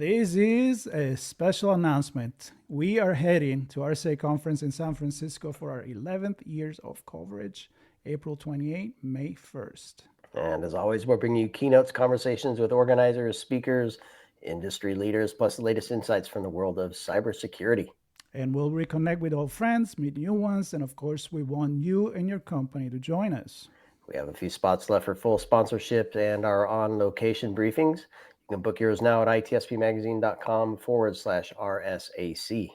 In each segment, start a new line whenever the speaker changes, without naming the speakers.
This is a special announcement. We are heading to RSA conference in San Francisco for our 11th years of coverage, April 28, May 1st.
And as always, we're bringing you keynotes, conversations with organizers, speakers, industry leaders, plus the latest insights from the world of cybersecurity.
And we'll reconnect with old friends, meet new ones, and of course, we want you and your company to join us.
We have a few spots left for full sponsorship and our on-location briefings. You can book yours now at itspmagazine.com/RSAC.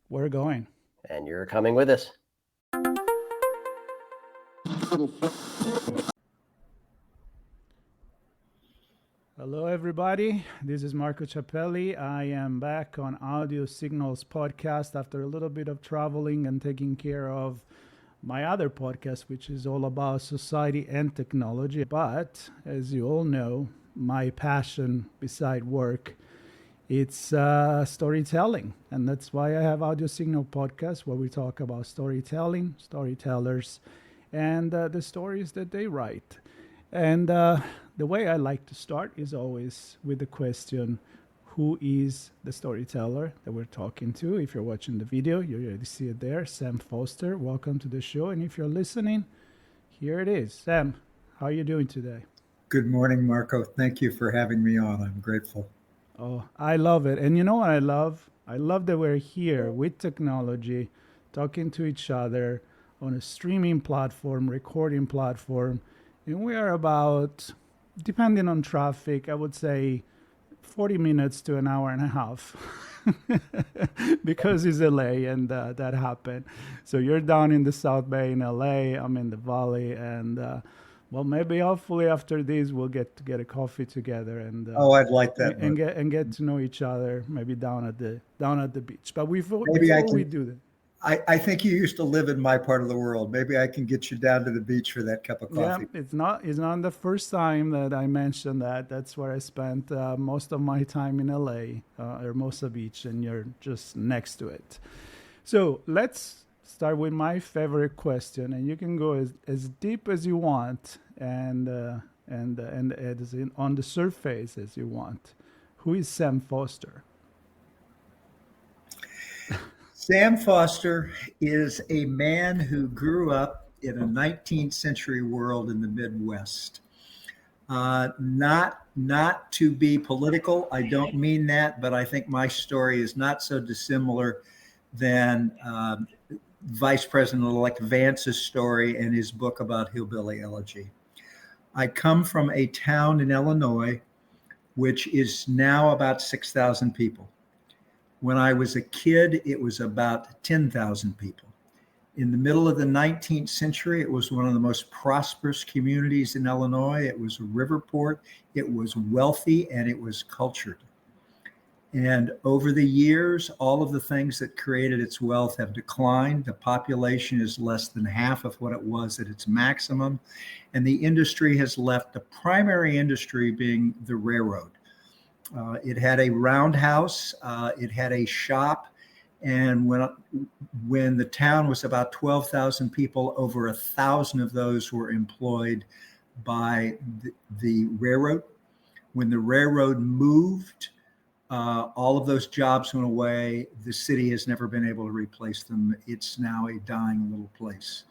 We're going.
And you're coming with us.
Hello, everybody. This is Marco Ciappelli. I am back on Audio Signals podcast after a little bit of traveling and taking care of my other podcast, which is all about society and technology. But as you all know, my passion beside work, it's storytelling. And that's why I have Audio Signal podcast, where we talk about storytelling, storytellers, and the stories that they write. And the way I like to start is always with the question, who is the storyteller that we're talking to? If you're watching the video, you already see it there. Sam Foster, welcome to the show. And if you're listening, here it is. Sam, how are you doing today?
Good morning, Marco. Thank you for having me on. I'm grateful.
Oh, I love it. And you know what I love? I love that we're here with technology, talking to each other on a streaming platform, recording platform. And we are about, depending on traffic, I would say 40 minutes to an hour and a half because it's LA and that happened. So you're down in the South Bay in LA, I'm in the Valley, and well, maybe hopefully after this we'll get to get a coffee together and
I'd like that
and get to know each other, maybe down at the beach. But before we do that,
I think you used to live in my part of the world. Maybe I can get you down to the beach for that cup of coffee.
Yeah, it's not the first time that I mentioned that. That's where I spent most of my time in LA, Hermosa Beach, and you're just next to it. So let's start with my favorite question, and you can go as deep as you want and as on the surface as you want. Who is Sam Foster?
Sam Foster is a man who grew up in a 19th century world in the Midwest. Not to be political, I don't mean that, but I think my story is not so dissimilar than Vice President-elect Vance's story and his book about Hillbilly Elegy. I come from a town in Illinois, which is now about 6,000 people. When I was a kid, it was about 10,000 people. In the middle of the 19th century, it was one of the most prosperous communities in Illinois. It was a river port, it was wealthy, and it was cultured. And over the years, all of the things that created its wealth have declined. The population is less than half of what it was at its maximum. And the industry has left the primary industry being the railroad. It had a roundhouse, it had a shop, and when the town was about 12,000 people, over 1,000 of those were employed by the railroad. When the railroad moved, all of those jobs went away. The city has never been able to replace them. It's now a dying little place.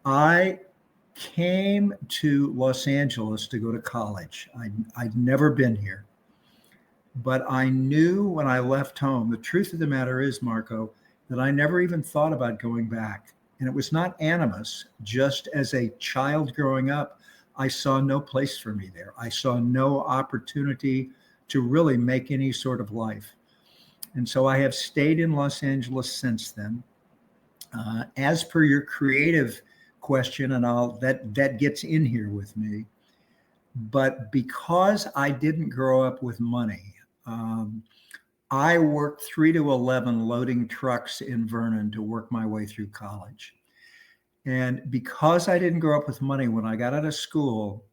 I came to Los Angeles to go to college. I'd never been here. But I knew when I left home, the truth of the matter is, Marco, that I never even thought about going back. And it was not animus. Just as a child growing up, I saw no place for me there. I saw no opportunity to really make any sort of life. And so I have stayed in Los Angeles since then. As per your creative question, and that gets in here with me, but because I didn't grow up with money, I worked 3 to 11 loading trucks in Vernon to work my way through college. And because I didn't grow up with money, when I got out of school,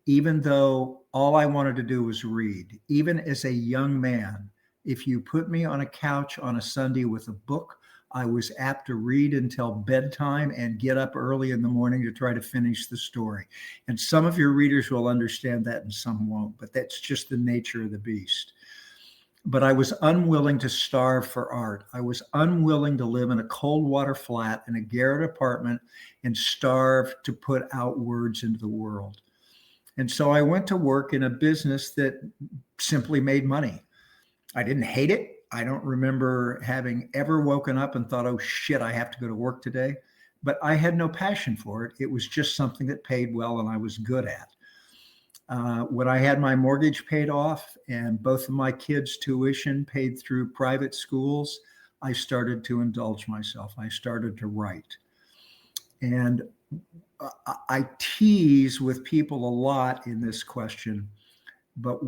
even though all I wanted to do was read, even as a young man, if you put me on a couch on a Sunday with a book, I was apt to read until bedtime and get up early in the morning to try to finish the story. And some of your readers will understand that and some won't, but that's just the nature of the beast. but I was unwilling to starve for art. I was unwilling to live in a cold water flat in a garret apartment and starve to put out words into the world. And so I went to work in a business that simply made money. I didn't hate it. I don't remember having ever woken up and thought, oh shit, I have to go to work today. But I had no passion for it. It was just something that paid well and I was good at. When I had my mortgage paid off and both of my kids' tuition paid through private schools, I started to indulge myself. I started to write. And I tease with people a lot in this question, but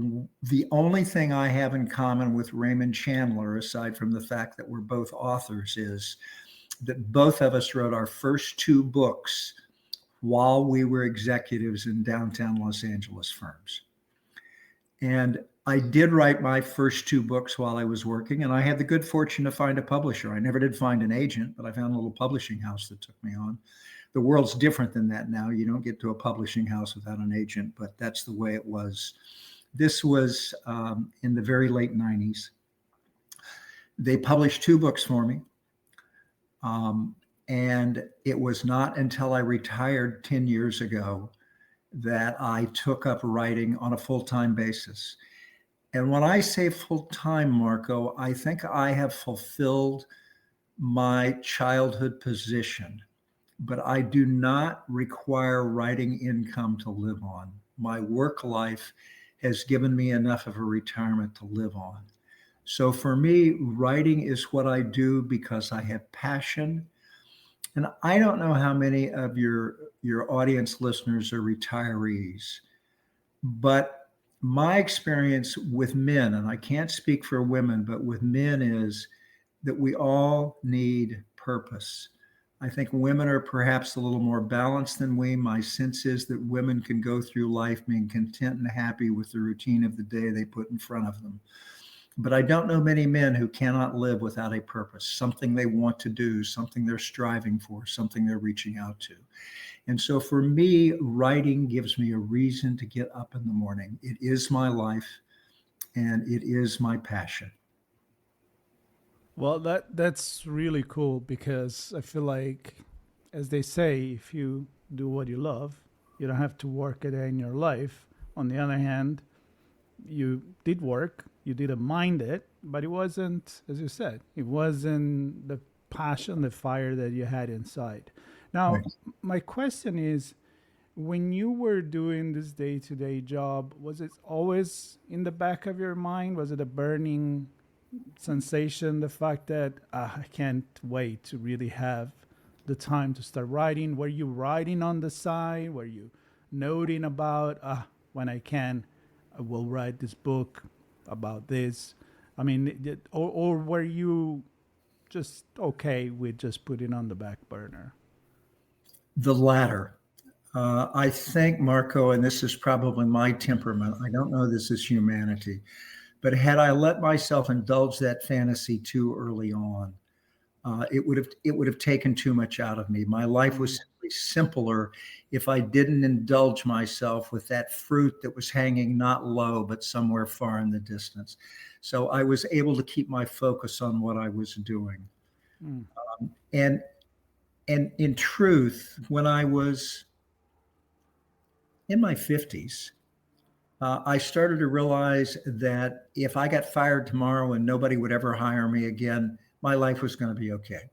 the only thing I have in common with Raymond Chandler, aside from the fact that we're both authors, is that both of us wrote our first two books while we were executives in downtown Los Angeles firms. And I did write my first two books while I was working, and I had the good fortune to find a publisher. I never did find an agent, but I found a little publishing house that took me on. The world's different than that now. You don't get to a publishing house without an agent, but that's the way it was. This was in the very late 90s. They published two books for me. And it was not until I retired 10 years ago that I took up writing on a full-time basis. And when I say full-time, Marco, I think I have fulfilled my childhood position, but I do not require writing income to live on. My work life has given me enough of a retirement to live on. So for me, writing is what I do because I have passion. And I don't know how many of your audience listeners are retirees, but my experience with men, and I can't speak for women, but with men, is that we all need purpose. I think women are perhaps a little more balanced than we. My sense is that women can go through life being content and happy with the routine of the day they put in front of them. But I don't know many men who cannot live without a purpose, something they want to do, something they're striving for, something they're reaching out to. And so for me, writing gives me a reason to get up in the morning. It is my life and it is my passion.
Well, that's really cool because I feel like, as they say, if you do what you love, you don't have to work a day in your life. On the other hand, you did work, you didn't mind it, but it wasn't, as you said, it wasn't the passion, the fire that you had inside. Now,
Right.
my question is, when you were doing this day-to-day job, was it always in the back of your mind? Was it a burning sensation, the fact that I can't wait to really have the time to start writing? Were you writing on the side? Were you noting about, when I can, I will write this book about this? I mean, or were you just okay with just putting on the back burner?
The latter. I think, Marco, and this is probably my temperament, I don't know this is humanity, but had I let myself indulge that fantasy too early on, it would have taken too much out of me. My life was simply simpler if I didn't indulge myself with that fruit that was hanging not low, but somewhere far in the distance. So I was able to keep my focus on what I was doing.
Mm.
And in truth, when I was in my 50s, I started to realize that if I got fired tomorrow and nobody would ever hire me again, my life was going to be okay.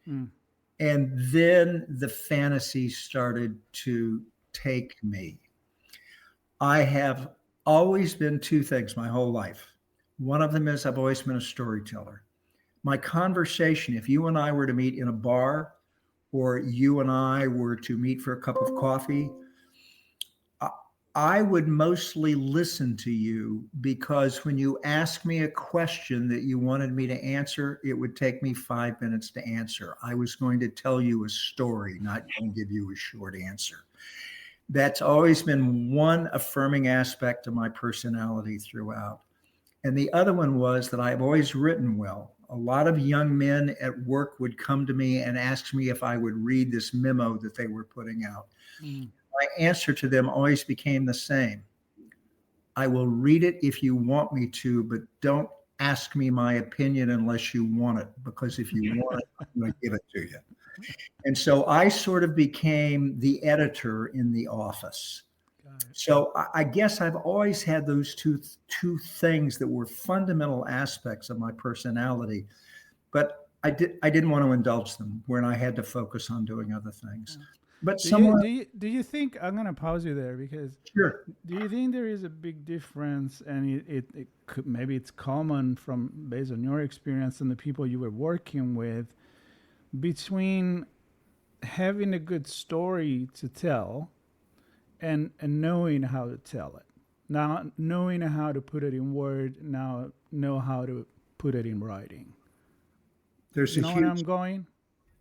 Mm.
And then the fantasy started to take me. I have always been two things my whole life. One of them is I've always been a storyteller. My conversation, if you and I were to meet in a bar or you and I were to meet for a cup of coffee, I would mostly listen to you, because when you ask me a question that you wanted me to answer, it would take me 5 minutes to answer. I was going to tell you a story, not going to give you a short answer. That's always been one affirming aspect of my personality throughout. And the other one was that I've always written well. A lot of young men at work would come to me and ask me if I would read this memo that they were putting out.
Mm.
My answer to them always became the same. I will read it if you want me to, but don't ask me my opinion unless you want it, because if you want it, I'm going to give it to you. And so I sort of became the editor in the office. So I guess I've always had those two things that were fundamental aspects of my personality, but I didn't want to indulge them when I had to focus on doing other things. But
Do you think, I'm going to pause you there, because
sure.
do you think there is a big difference, and it could, maybe it's common from based on your experience and the people you were working with, between having a good story to tell and knowing how to tell it, now knowing how to put it in word, now know how to put it in writing?
There's
You
a
know
huge,
where I'm going?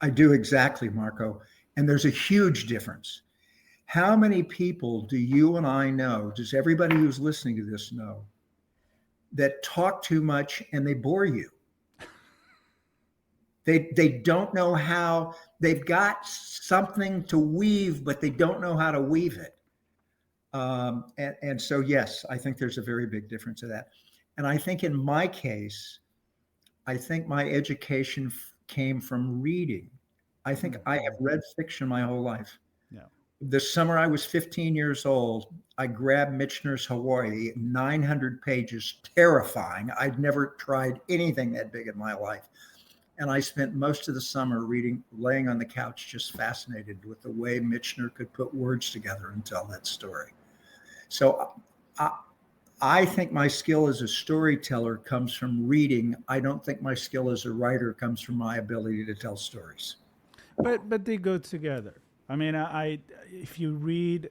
I do exactly, Marco. And there's a huge difference. How many people do you and I know, does everybody who's listening to this know, that talk too much and they bore you? They don't know how, they've got something to weave, but they don't know how to weave it. And so, yes, I think there's a very big difference of that. And I think in my case, I think my education came from reading. I think I have read fiction my whole life.
Yeah.
The summer I was 15 years old, I grabbed Michener's Hawaii, 900 pages, terrifying. I'd never tried anything that big in my life. And I spent most of the summer reading, laying on the couch, just fascinated with the way Michener could put words together and tell that story. So I think my skill as a storyteller comes from reading. I don't think my skill as a writer comes from my ability to tell stories.
But they go together. I mean, I if you read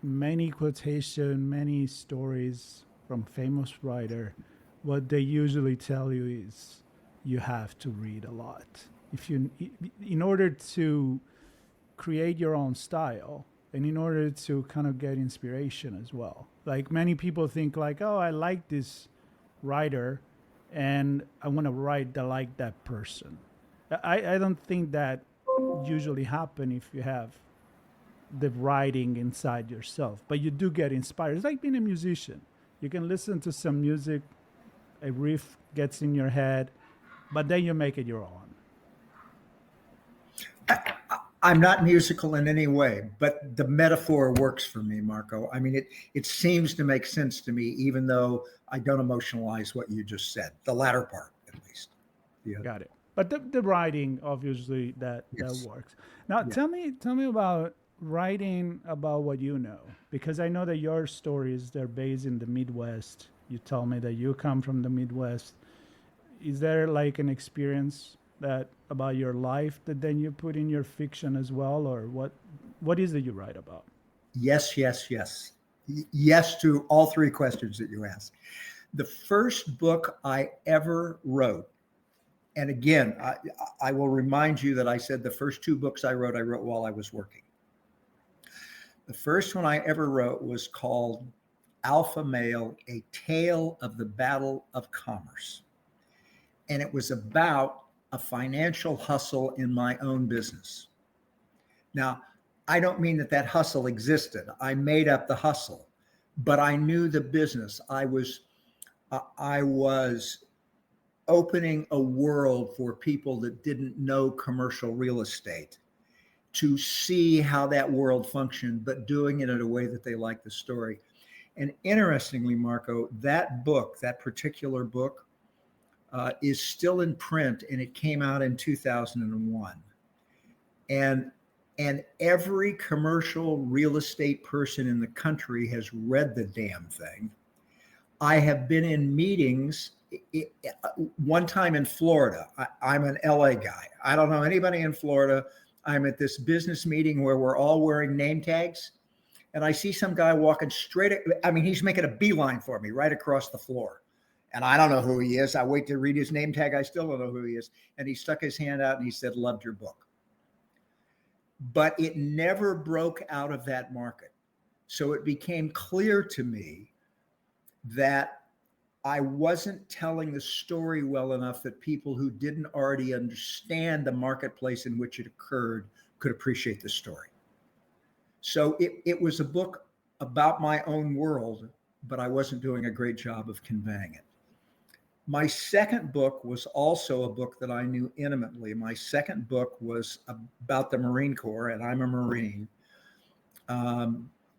many quotation, many stories from famous writer, what they usually tell you is you have to read a lot. If you, in order to create your own style, and in order to kind of get inspiration as well. Like many people think like, oh, I like this writer, and I want to write like that person. I don't think that usually happen if you have the writing inside yourself, but you do get inspired. It's like being a musician. You can listen to some music, a riff gets in your head, but then you make it your own.
I'm not musical in any way, but the metaphor works for me, Marco. I mean, it seems to make sense to me, even though I don't emotionalize what you just said, the latter part, at least.
Yeah. Got it. But the writing, obviously, that works. Now, tell me about writing about what you know, because I know that your stories, they're based in the Midwest. You told me that you come from the Midwest. Is there like an experience that about your life that then you put in your fiction as well, or what is it you write about?
Yes to all three questions that you asked. The first book I ever wrote, and again, I will remind you that I said the first two books I wrote while I was working. The first one I ever wrote was called Alpha Male, A Tale of the Battle of Commerce. And it was about a financial hustle in my own business. Now, I don't mean that hustle existed. I made up the hustle, but I knew the business. I was opening a world for people that didn't know commercial real estate to see how that world functioned, but doing it in a way that they liked the story. And interestingly, Marco, that particular book, is still in print, and it came out in 2001. And every commercial real estate person in the country has read the damn thing. I have been in meetings one time in Florida. I'm an LA guy. I don't know anybody in Florida. I'm at this business meeting where we're all wearing name tags, and I see some guy walking straight. I mean, he's making a beeline for me right across the floor. And I don't know who he is. I wait to read his name tag. I still don't know who he is. And he stuck his hand out and he said, "Loved your book." But it never broke out of that market. So it became clear to me that I wasn't telling the story well enough that people who didn't already understand the marketplace in which it occurred could appreciate the story. So it was a book about my own world, but I wasn't doing a great job of conveying it. My second book was also a book that I knew intimately. My second book was about the Marine Corps, and I'm a Marine.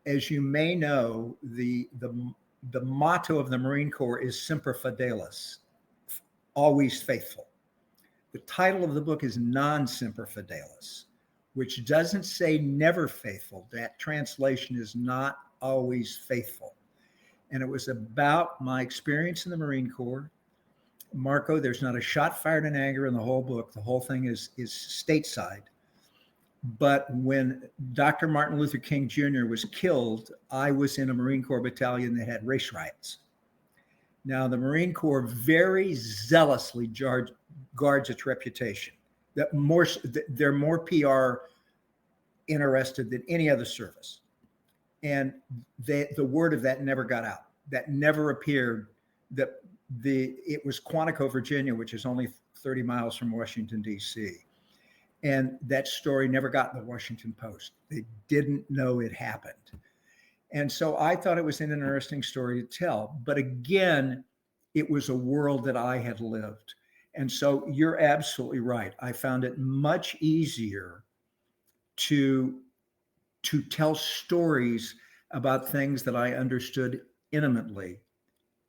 As you may know, the motto of the Marine Corps is Semper Fidelis, always faithful. The title of the book is Non Semper Fidelis, which doesn't say never faithful. That translation is not always faithful. And it was about my experience in the Marine Corps. Marco, there's not a shot fired in anger in the whole book. The whole thing is stateside. But when Dr. Martin Luther King Jr. was killed, I was in a Marine Corps battalion that had race riots. Now, the Marine Corps very zealously guards its reputation. They're more PR interested than any other service. And the word of that never got out. That never appeared. It was Quantico, Virginia, which is only 30 miles from Washington, D.C. And that story never got in the Washington Post. They didn't know it happened. And so I thought it was an interesting story to tell. But again, it was a world that I had lived. And so you're absolutely right. I found it much easier to tell stories about things that I understood intimately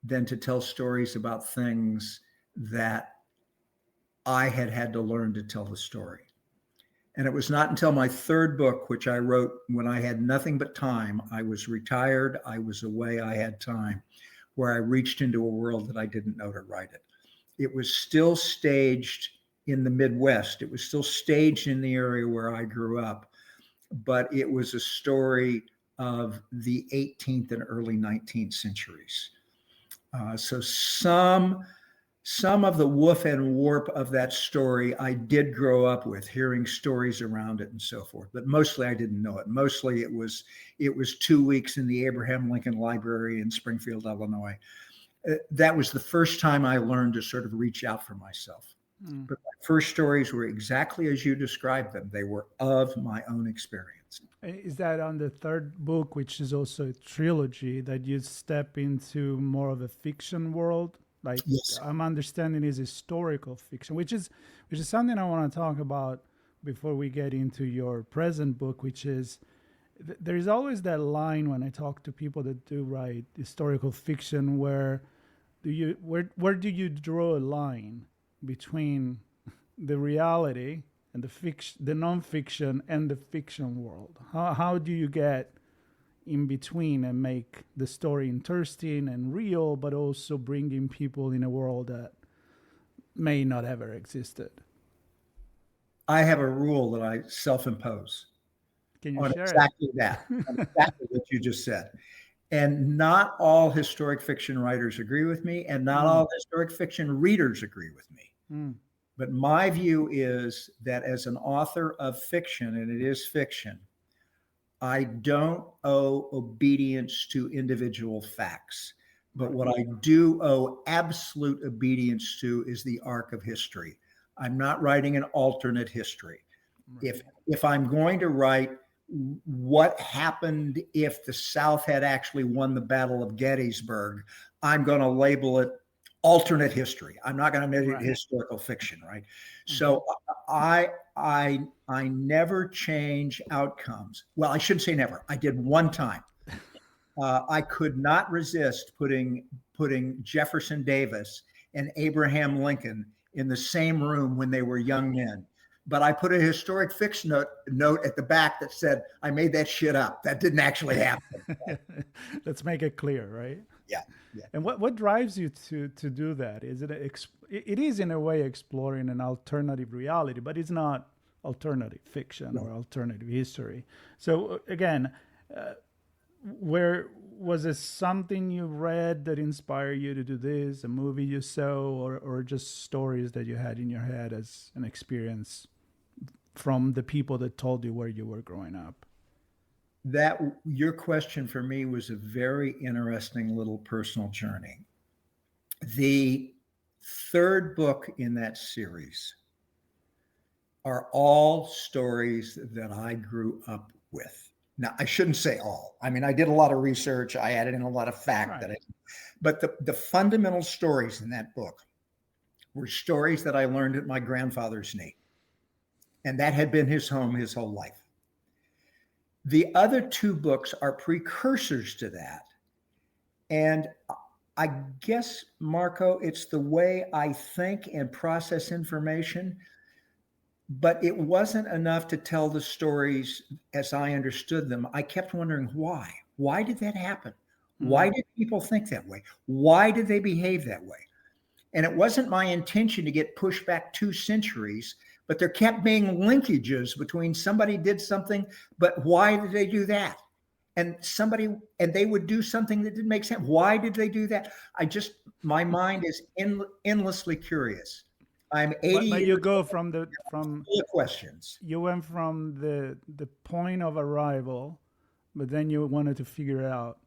than to tell stories about things that I had to learn to tell the story. And it was not until my third book, which I wrote when I had nothing but time, I was retired, I was away, I had time, where I reached into a world that I didn't know to write it. It was still staged in the Midwest. It was still staged in the area where I grew up, but it was a story of the 18th and early 19th centuries. So some of the woof and warp of that story I did grow up with, hearing stories around it and so forth, but mostly I didn't know it. Mostly it was 2 weeks in the Abraham Lincoln Library in Springfield, Illinois. That was the first time I learned to sort of reach out for myself. But my first stories were exactly as you described them. They were of my own experience.
Is that on the third book, which is also a trilogy, that you step into more of a fiction world? Like,
yes.
I'm understanding is historical fiction, which is something I want to talk about before we get into your present book, which is there's always that line when I talk to people that do write historical fiction, where do you draw a line between the reality and the fiction, the nonfiction and the fiction world? How do you get in between and make the story interesting and real, but also bringing people in a world that may not ever existed?
I have a rule that I self-impose.
Can you
on
share
exactly that, on exactly what you just said. And not all historic fiction writers agree with me, and not all historic fiction readers agree with me. But my view is that as an author of fiction, and it is fiction, I don't owe obedience to individual facts. But what I do owe absolute obedience to is the arc of history. I'm not writing an alternate history.
Right.
If I'm going to write what happened if the South had actually won the Battle of Gettysburg, I'm going to label it alternate history. I'm not going to make it historical fiction, right? So I never change outcomes. Well, I shouldn't say never. I did one time. I could not resist putting Jefferson Davis and Abraham Lincoln in the same room when they were young men. But I put a historic fiction note at the back that said, I made that shit up. That didn't actually happen.
Let's make it clear, right?
Yeah.
And what drives you to do that? Is it it is in a way exploring an alternative reality, but it's not alternative fiction or alternative history. So again, where was it something you read that inspired you to do this, a movie you saw, or just stories that you had in your head as an experience from the people that told you where you were growing up?
That your question for me was a very interesting little personal journey. The third book in that series are all stories that I grew up with. Now, I shouldn't say all. I mean, I did a lot of research. I added in a lot of fact, but the fundamental stories in that book were stories that I learned at my grandfather's knee. And that had been his home his whole life. The other two books are precursors to that. And I guess, Marco, it's the way I think and process information, but it wasn't enough to tell the stories as I understood them. I kept wondering why. Why did that happen? Why did people think that way? Why did they behave that way? And it wasn't my intention to get pushed back 2 centuries, but there kept being linkages between somebody did something, but why did they do that? And they would do something that didn't make sense. Why did they do that? My mind is endlessly curious. I'm 80
But
years
you go
old,
from
full of questions.
you went from the point of arrival, but then you wanted to figure out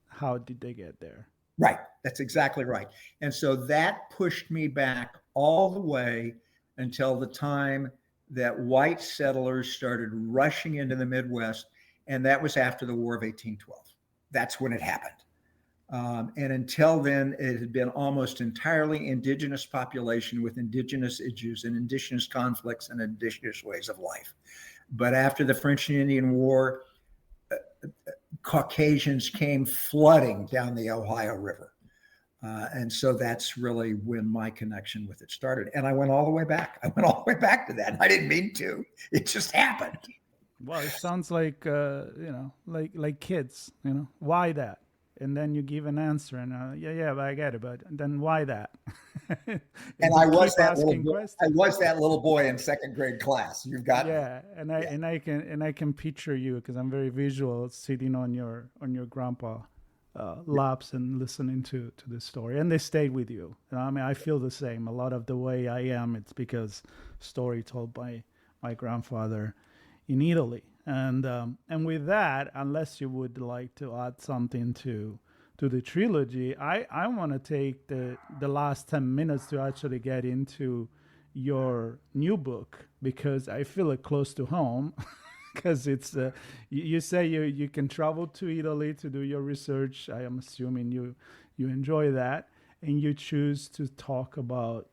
how did they get there.
Right. That's exactly right. And so that pushed me back all the way until the time that white settlers started rushing into the Midwest. And that was after the War of 1812. That's when it happened. And until then, it had been almost entirely indigenous population with indigenous issues and indigenous conflicts and indigenous ways of life. But after the French and Indian War, Caucasians came flooding down the Ohio River. And so that's really when my connection with it started. And I went all the way back. I went all the way back to that. I didn't mean to. It just happened.
Well, it sounds like like kids. Why that? And then you give an answer, and but I get it. But then why that?
And I was that little boy. I was that little boy in 2nd grade class. You've got
and I can picture you because I'm very visual, sitting on your grandpa laps and listening to the story, and they stayed with you. I mean, I feel the same. A lot of the way I am, it's because story told by my grandfather in Italy. And with that, unless you would like to add something to the trilogy, I want to take the last 10 minutes to actually get into your new book, because I feel it close to home. Because it's you say you can travel to Italy to do your research. I am assuming you enjoy that, and you choose to talk about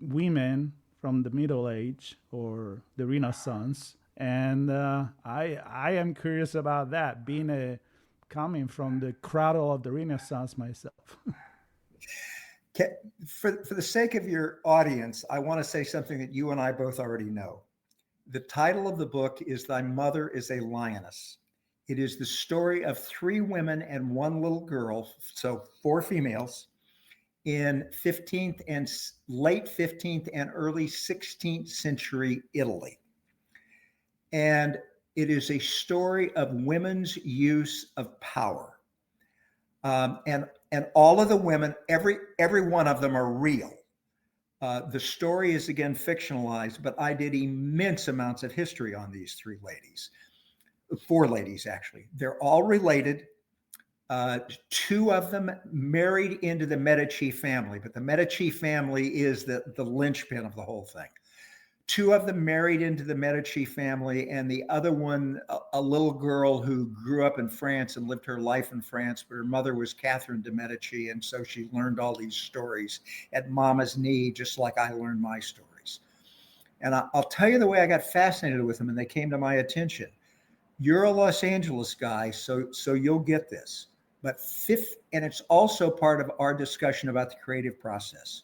women from the Middle Age or the Renaissance. And I am curious about that, coming from the cradle of the Renaissance myself.
For the sake of your audience, I want to say something that you and I both already know. The title of the book is Thy Mother is a Lioness. It is the story of 3 women and 1 little girl, so 4 females, in late 15th and early 16th century Italy. And it is a story of women's use of power. And all of the women, every one of them are real. The story is again fictionalized, but I did immense amounts of history on these 3 ladies, 4 ladies actually. They're all related. 2 of them married into the Medici family, but the Medici family is the linchpin of the whole thing. 2 of them married into the Medici family, and the other one, a little girl who grew up in France and lived her life in France, but her mother was Catherine de Medici, and so she learned all these stories at mama's knee, just like I learned my stories. And I'll tell you the way I got fascinated with them, and they came to my attention. You're a Los Angeles guy, so you'll get this. But and it's also part of our discussion about the creative process.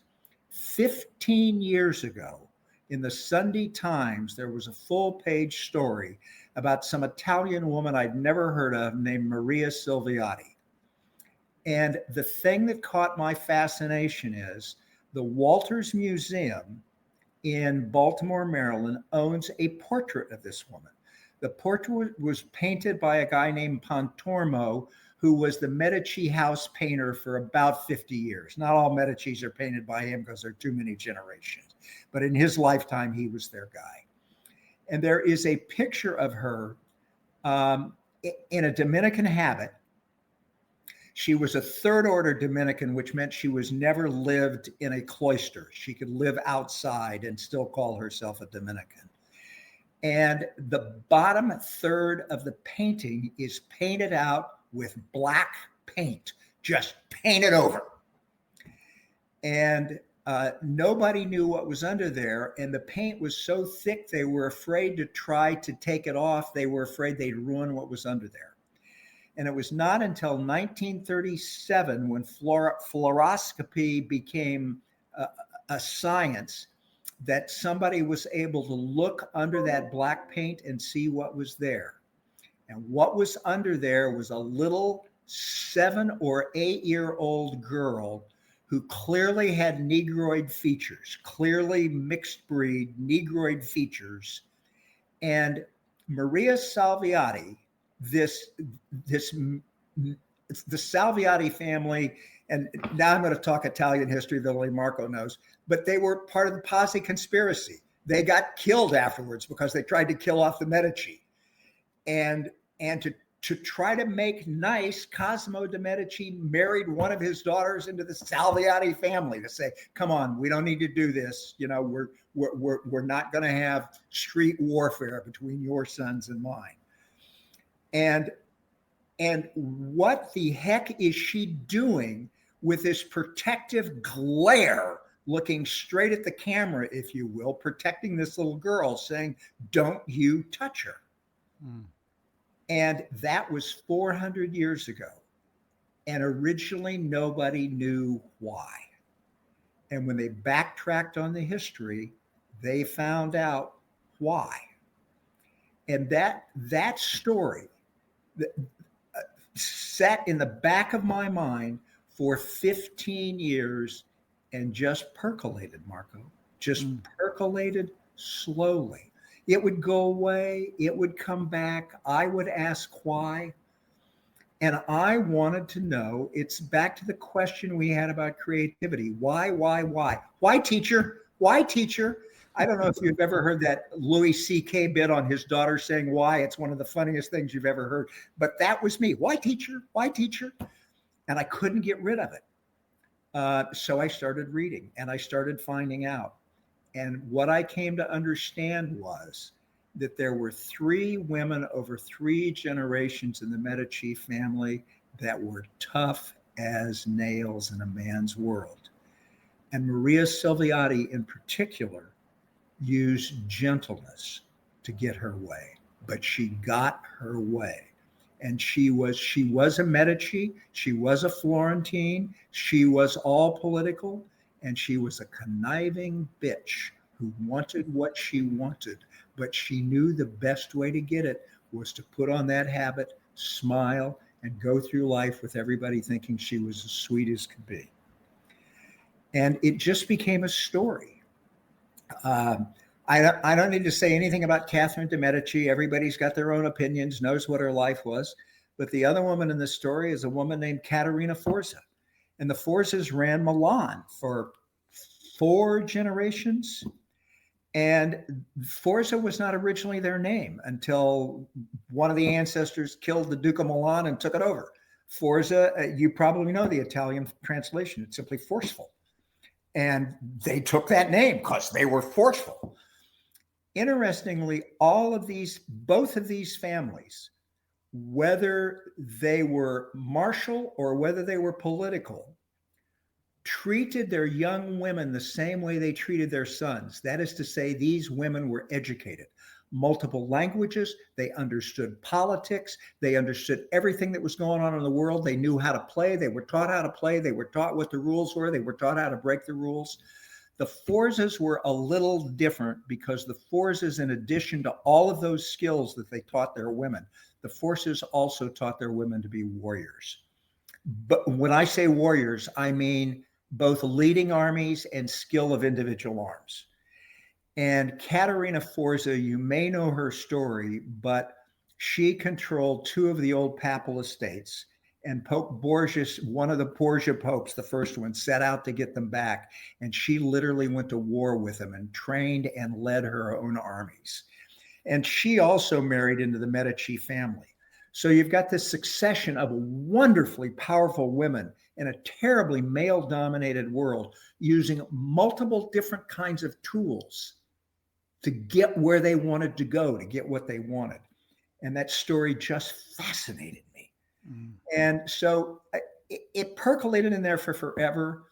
15 years ago, in the Sunday Times, there was a full-page story about some Italian woman I'd never heard of named Maria Silviati. And the thing that caught my fascination is the Walters Museum in Baltimore, Maryland, owns a portrait of this woman. The portrait was painted by a guy named Pontormo, who was the Medici house painter for about 50 years. Not all Medicis are painted by him because there are too many generations. But in his lifetime, he was their guy. And there is a picture of her in a Dominican habit. She was a 3rd order Dominican, which meant she was never lived in a cloister. She could live outside and still call herself a Dominican. And the bottom third of the painting is painted out with black paint, just painted over. And Nobody knew what was under there, and the paint was so thick they were afraid to try to take it off. They were afraid they'd ruin what was under there. And it was not until 1937 when fluoroscopy became a science that somebody was able to look under that black paint and see what was there. And what was under there was a little 7 or 8-year-old girl who clearly had Negroid features, clearly mixed breed Negroid features. And Maria Salviati, the Salviati family, and now I'm going to talk Italian history that only Marco knows, but they were part of the Pazzi conspiracy. They got killed afterwards because they tried to kill off the Medici. And to try to make nice, Cosimo de' Medici married one of his daughters into the Salviati family to say, come on, we don't need to do this. You know, we're not going to have street warfare between your sons and mine. And what the heck is she doing with this protective glare, looking straight at the camera, if you will, protecting this little girl, saying, don't you touch her. Mm. And that was 400 years ago. And originally nobody knew why. And when they backtracked on the history, they found out why. And that story sat in the back of my mind for 15 years and just percolated, Marco, percolated slowly. It would go away. It would come back. I would ask why. And I wanted to know, it's back to the question we had about creativity. Why? Why, teacher? Why, teacher? I don't know if you've ever heard that Louis C.K. bit on his daughter saying why. It's one of the funniest things you've ever heard. But that was me. Why, teacher? Why, teacher? And I couldn't get rid of it. So I started reading and I started finding out. And what I came to understand was that there were 3 women over 3 generations in the Medici family that were tough as nails in a man's world. And Maria Salviati in particular used gentleness to get her way, but she got her way. And she was a Medici, she was a Florentine, she was all political, and she was a conniving bitch who wanted what she wanted, but she knew the best way to get it was to put on that habit, smile, and go through life with everybody thinking she was as sweet as could be. And it just became a story. I don't need to say anything about Catherine de' Medici. Everybody's got their own opinions, knows what her life was. But the other woman in the story is a woman named Caterina Forza. And the Forzas ran Milan for 4 generations. And Forza was not originally their name until one of the ancestors killed the Duke of Milan and took it over. Forza, you probably know the Italian translation. It's simply forceful. And they took that name because they were forceful. Interestingly, both of these families, whether they were martial or whether they were political, treated their young women the same way they treated their sons. That is to say, these women were educated. Multiple languages, they understood politics, they understood everything that was going on in the world. They knew how to play, they were taught how to play, they were taught what the rules were, they were taught how to break the rules. The Forzas were a little different because the Forzas, in addition to all of those skills that they taught their women, the Forzas also taught their women to be warriors. But when I say warriors, I mean both leading armies and skill of individual arms. And Caterina Forza, you may know her story, but she controlled 2 of the old papal estates. And Pope Borgias, one of the Borgia popes, the first one, set out to get them back. And she literally went to war with them and trained and led her own armies. And she also married into the Medici family. So you've got this succession of wonderfully powerful women in a terribly male-dominated world using multiple different kinds of tools to get where they wanted to go, to get what they wanted. And that story just fascinated me. Mm. And so it percolated in there for forever.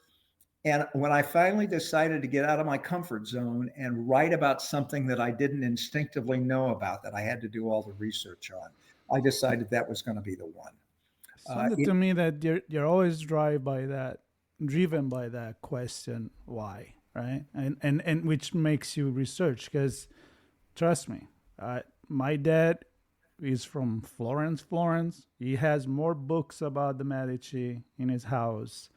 And when I finally decided to get out of my comfort zone and write about something that I didn't instinctively know about, that I had to do all the research on, I decided that was going to be the one.
Sounded to me that you're always driven by that question, why, right? And which makes you research, because trust me, my dad is from Florence, Florence. He has more books about the Medici in his house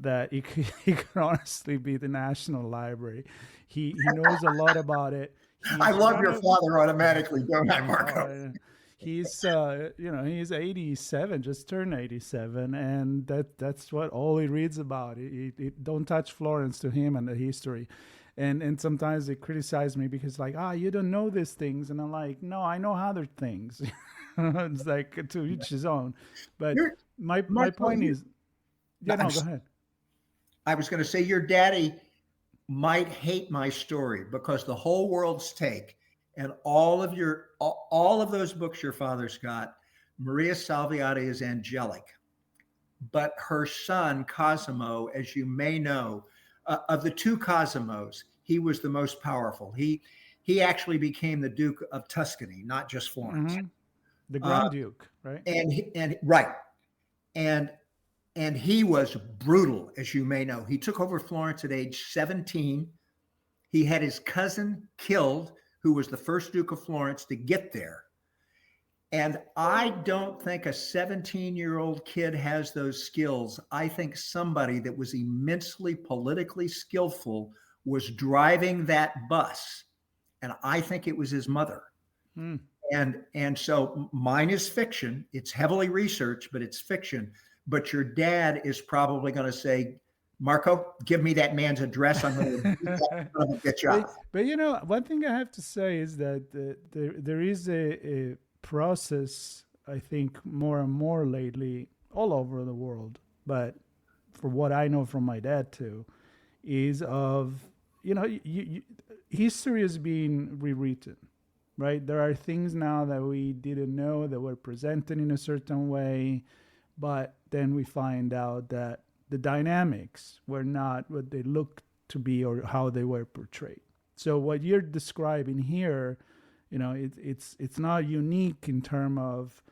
that he could honestly be the National Library. He knows a lot about it.
I
He's
love
one
your
of
father automatically, don't I, Marco?
he's he's 87, just turned 87, and that's what all he reads about. He don't touch Florence to him and the history. And sometimes they criticize me because like, you don't know these things, and I'm like, no, I know other things. It's like to each his own. But my point is, go ahead.
I was going to say your daddy might hate my story because the whole world's take and all of those books your father's got, Maria Salviati is angelic, but her son Cosimo, as you may know, of the two Cosimos, he was the most powerful. He actually became the Duke of Tuscany, not just Florence.
Mm-hmm. The Grand Duke, right?
And he was brutal, as you may know. He took over Florence at age 17. He had his cousin killed, who was the first Duke of Florence, to get there. And I don't think a 17-year-old kid has those skills. I think somebody that was immensely politically skillful was driving that bus. And I think it was his mother.
Mm.
And so mine is fiction. It's heavily researched, but it's fiction. But your dad is probably going to say, Marco, give me that man's address. I'm going to get you out.
But one thing I have to say is that there is a process, I think, more and more lately all over the world, but for what I know from my dad too, is of, history is being rewritten, right? There are things now that we didn't know that were presented in a certain way, but then we find out that the dynamics were not what they looked to be or how they were portrayed. So what you're describing here, it's not unique in terms of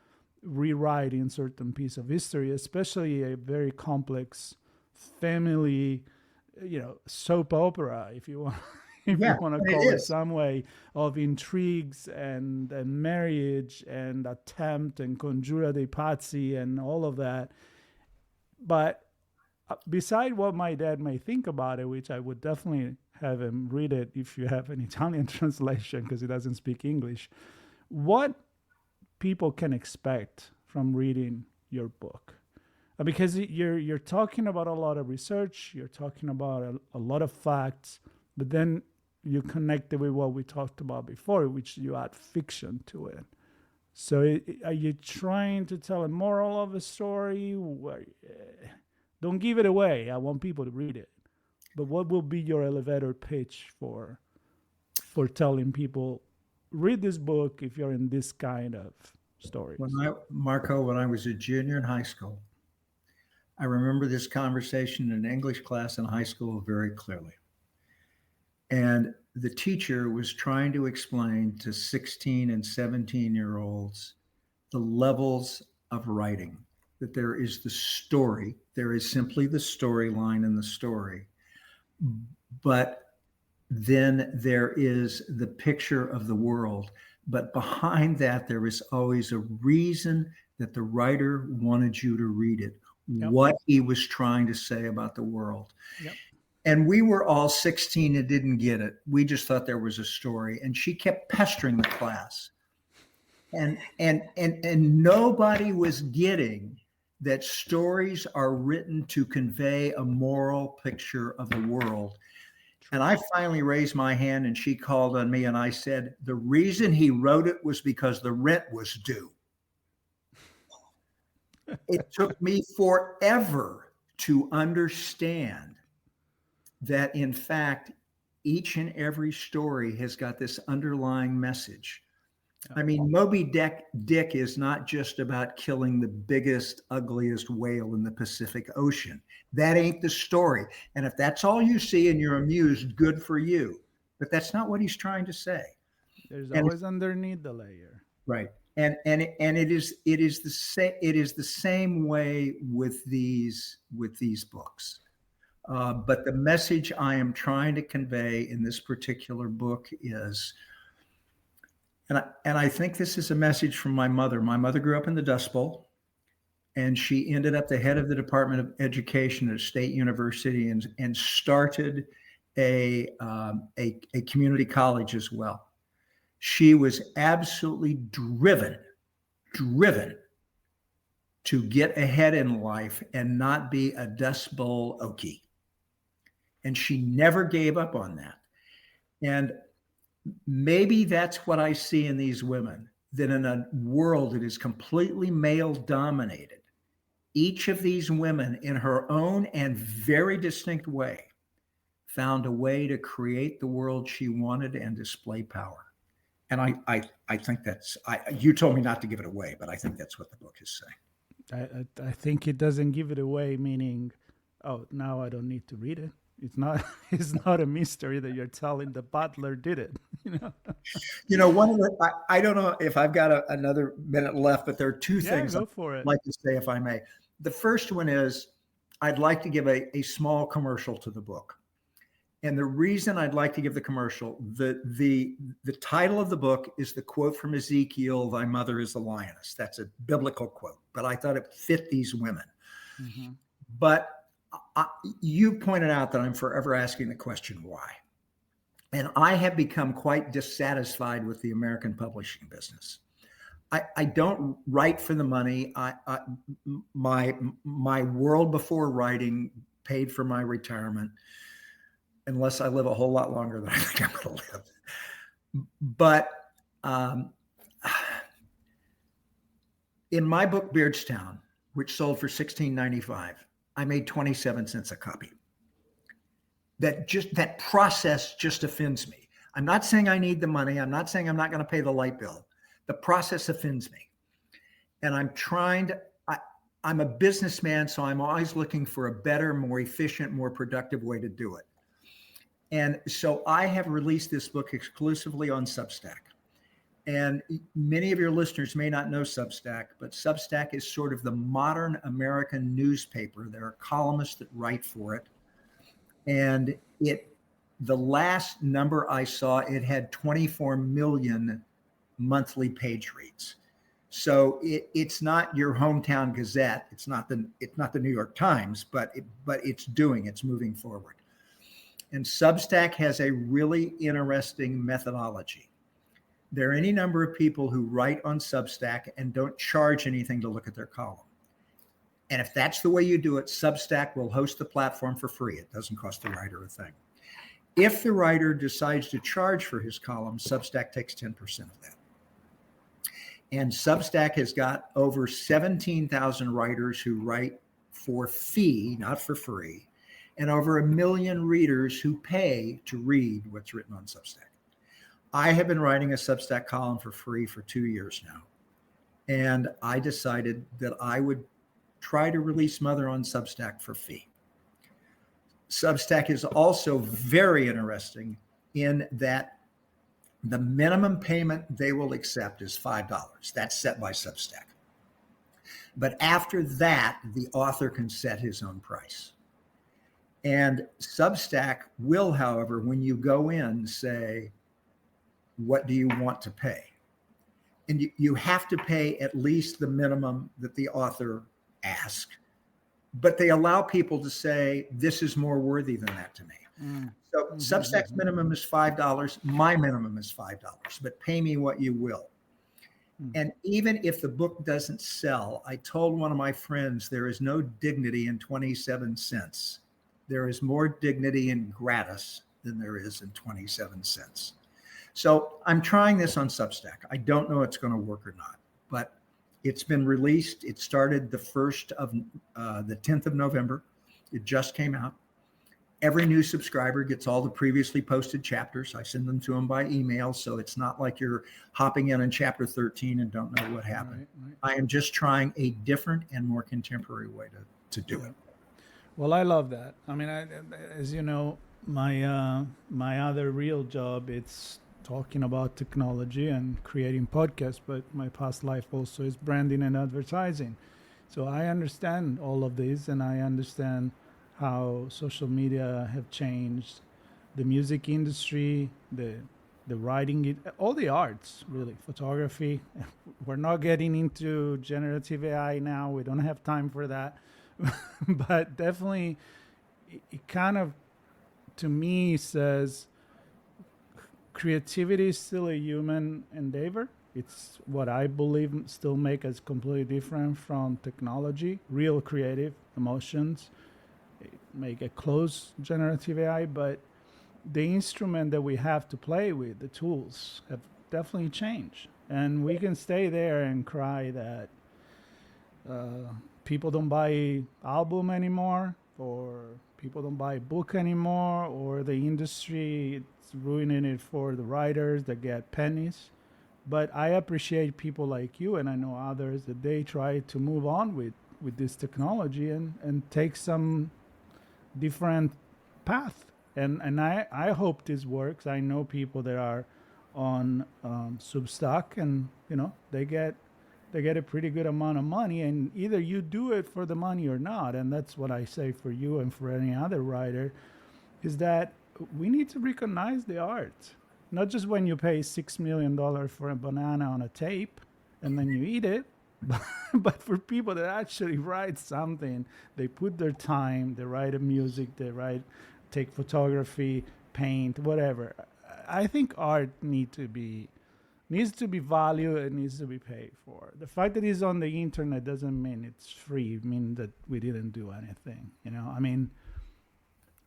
rewriting certain piece of history, especially a very complex family, soap opera, if you want. If you want to call it some way, of intrigues and marriage and attempt and congiura dei pazzi and all of that. But beside what my dad may think about it, which I would definitely have him read it if you have an Italian translation because he doesn't speak English, what people can expect from reading your book? Because you're talking about a lot of research, you're talking about a lot of facts, but then you connect it with what we talked about before, which you add fiction to it. So are you trying to tell a moral of a story? Don't give it away. I want people to read it. But what will be your elevator pitch for telling people, read this book if you're in this kind of stories?
Marco, when I was a junior in high school, I remember this conversation in an English class in high school very clearly. And the teacher was trying to explain to 16 and 17-year-olds the levels of writing, that there is the story, there is simply the storyline in the story, but then there is the picture of the world. But behind that, there is always a reason that the writer wanted you to read it, what he was trying to say about the world.
Yep.
And we were all 16 and didn't get it. We just thought there was a story. And she kept pestering the class. And nobody was getting that stories are written to convey a moral picture of the world. And I finally raised my hand and she called on me and I said, the reason he wrote it was because the rent was due. It took me forever to understand that, in fact, each and every story has got this underlying message. I mean, Dick is not just about killing the biggest, ugliest whale in the Pacific Ocean. That ain't the story. And if that's all you see and you're amused, good for you. But that's not what he's trying to say.
There's
And
always underneath the layer.
right. And it is the same way with these books. But the message I am trying to convey in this particular book is, and I think this is a message from my mother. My mother grew up in the Dust Bowl, and she ended up the head of the Department of Education at a state university and started a community college as well. She was absolutely driven to get ahead in life and not be a Dust Bowl Okie. And she never gave up on that. And maybe that's what I see in these women, that in a world that is completely male dominated, each of these women in her own and very distinct way found a way to create the world she wanted and display power. And I think you told me not to give it away, but I think that's what the book is saying.
I think it doesn't give it away, meaning, oh, now I don't need to read it. It's not a mystery that you're telling the butler did it.
One of the, I don't know if I've got another minute left, but there are two things
go for it.
I'd like to say, if I may. The first one is I'd like to give a small commercial to the book. And the reason I'd like to give the commercial, the title of the book is the quote from Ezekiel, "Thy mother is the lioness." That's a biblical quote, but I thought it fit these women. Mm-hmm. But you pointed out that I'm forever asking the question, why? And I have become quite dissatisfied with the American publishing business. I don't write for the money. My world before writing paid for my retirement, unless I live a whole lot longer than I think I'm going to live. But in my book, Beardstown, which sold for $16.95, I made 27 cents a copy. That process just offends me. I'm not saying I need the money. I'm not saying I'm not going to pay the light bill. The process offends me. And I'm a businessman, so I'm always looking for a better, more efficient, more productive way to do it. And so I have released this book exclusively on Substack. And many of your listeners may not know Substack, but Substack is sort of the modern American newspaper. There are columnists that write for it. And the last number I saw, it had 24 million monthly page reads. So it's not your hometown Gazette. It's not the New York Times, but it's moving forward. And Substack has a really interesting methodology. There are any number of people who write on Substack and don't charge anything to look at their column. And if that's the way you do it, Substack will host the platform for free. It doesn't cost the writer a thing. If the writer decides to charge for his column, Substack takes 10% of that. And Substack has got over 17,000 writers who write for fee, not for free, and over 1 million readers who pay to read what's written on Substack. I have been writing a Substack column for free for 2 years now. And I decided that I would try to release Mother on Substack for fee. Substack is also very interesting in that the minimum payment they will accept is $5. That's set by Substack. But after that, the author can set his own price. And Substack will, however, when you go in, say, what do you want to pay? And you have to pay at least the minimum that the author asked, but they allow people to say, this is more worthy than that to me. So Substack's minimum is $5. My minimum is $5, but pay me what you will. And even if the book doesn't sell, I told one of my friends, there is no dignity in 27 cents. There is more dignity in gratis than there is in 27 cents. So I'm trying this on Substack. I don't know if it's going to work or not, but it's been released. It started the 10th of November. It just came out. Every new subscriber gets all the previously posted chapters. I send them to them by email, so it's not like you're hopping in on chapter 13 and don't know what happened.
Right.
I am just trying a different and more contemporary way to do it.
Well, I love that. I mean, as you know, my other real job, it's talking about technology and creating podcasts, but my past life also is branding and advertising. So I understand all of this, and I understand how social media have changed the music industry, the writing, all the arts, really, photography. We're not getting into generative AI now. We don't have time for that. But definitely, it kind of, to me, says creativity is still a human endeavor. It's what I believe still make us completely different from technology, real creative emotions, make a close generative AI, but the instrument that we have to play with, the tools, have definitely changed. And we can stay there and cry that people don't buy album anymore, or people don't buy book anymore, or the industry it's ruining it for the writers that get pennies. But I appreciate people like you, and I know others, that they try to move on with this technology and take some different path. And I hope this works. I know people that are on Substack, and they get a pretty good amount of money, and either you do it for the money or not. And that's what I say for you and for any other writer, is that we need to recognize the art, not just when you pay $6 million for a banana on a tape and then you eat it, but for people that actually write something. They put their time, they write a music, take photography, paint, whatever. I think art needs to be valued and needs to be paid for. The fact that it's on the internet doesn't mean it's free. It means that we didn't do anything. I mean,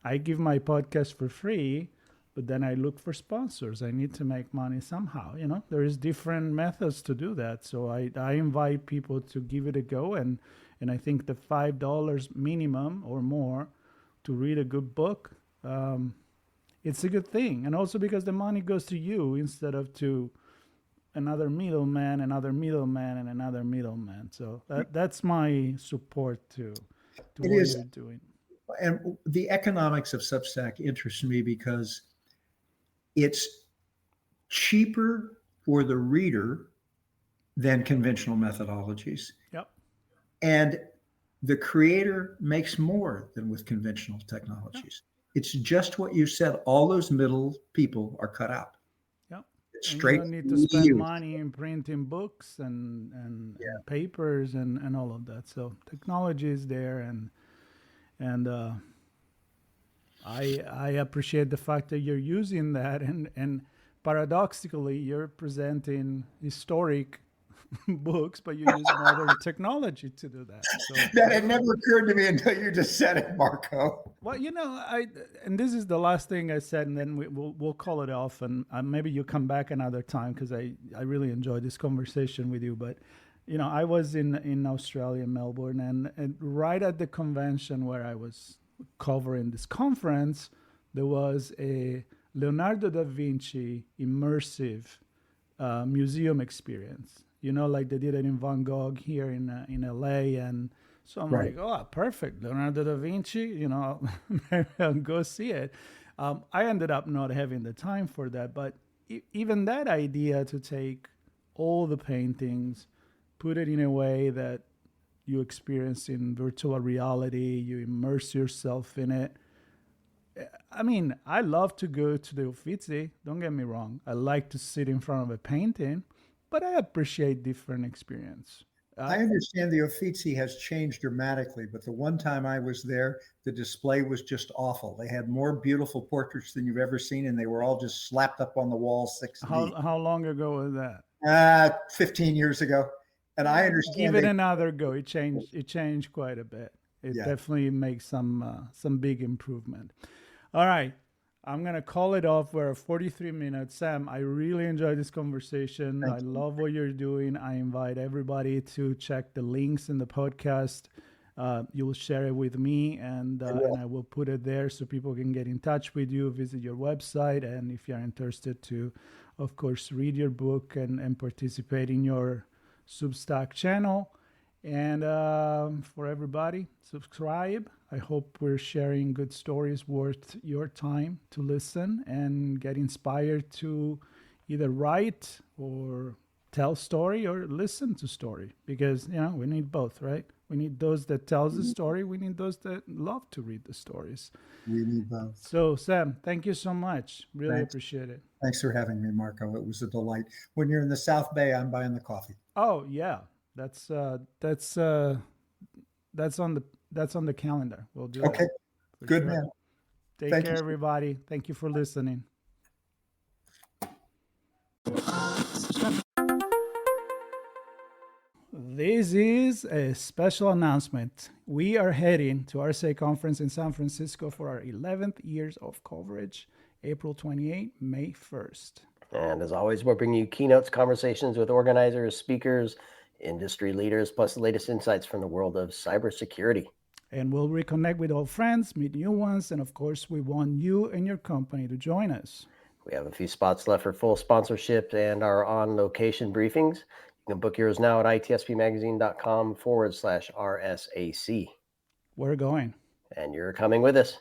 I give my podcast for free, but then I look for sponsors. I need to make money somehow. There is different methods to do that. So I invite people to give it a go, and I think the $5 minimum or more to read a good book, it's a good thing. And also because the money goes to you instead of to another middleman, another middleman, and another middleman. So that's my support to what you're doing.
And the economics of Substack interests me because it's cheaper for the reader than conventional methodologies.
Yep.
And the creator makes more than with conventional technologies. Yep. It's just what you said. All those middle people are cut out.
Yep.
Straight.
You don't need to spend money in printing books and papers and all of that. So technology is there, and I appreciate the fact that you're using that, and paradoxically, you're presenting historic books, but you use modern technology to do that. So,
that had never occurred to me until you just said it, Marco.
Well, and this is the last thing I said, and then we'll call it off, and maybe you come back another time, because I really enjoyed this conversation with you. But I was in Australia, Melbourne, and right at the convention where I was covering this conference, there was a Leonardo da Vinci immersive museum experience. Like they did it in Van Gogh here in LA, and so I'm like, oh, perfect, Leonardo da Vinci. Maybe I'll go see it. I ended up not having the time for that, but even that idea to take all the paintings, put it in a way that you experience in virtual reality, you immerse yourself in it. I mean, I love to go to the Uffizi, don't get me wrong. I like to sit in front of a painting, but I appreciate different experience.
I understand the Uffizi has changed dramatically, but the one time I was there, the display was just awful. They had more beautiful portraits than you've ever seen, and they were all just slapped up on the wall 6 deep.
How long ago was that?
15 years ago. And I understand.
Give it another go. It changed quite a bit. It definitely makes some big improvement. All right. I'm going to call it off. We're at 43 minutes. Sam, I really enjoyed this conversation. I love what you're doing. I invite everybody to check the links in the podcast. you will share it with me, and I will put it there so people can get in touch with you, visit your website, and if you're interested to, of course, read your book and participate in your Substack channel. And for everybody, subscribe. I hope we're sharing good stories worth your time to listen and get inspired to either write or tell story or listen to story, because we need both, right? We need those that tells the story. We need those that love to read the stories.
We need both.
So Sam, thank you so much. Really
Thanks.
appreciate it.
Thanks for having me, Marco. It was a delight. When you're in the South Bay, I'm buying the coffee.
Oh yeah, that's on the calendar. We'll do
Okay.
that.
Good
Sure.
man.
Take
Thank
care,
you.
everybody. Thank you for listening. This is a special announcement. We are heading to RSA conference in San Francisco for our 11th years of coverage, April 28, May 1st.
And as always, we're bringing you keynotes, conversations with organizers, speakers, industry leaders, plus the latest insights from the world of cybersecurity.
And we'll reconnect with old friends, meet new ones, and of course, we want you and your company to join us.
We have a few spots left for full sponsorship and our on-location briefings. You can book yours now at itspmagazine.com/RSAC.
We're going.
And you're coming with us.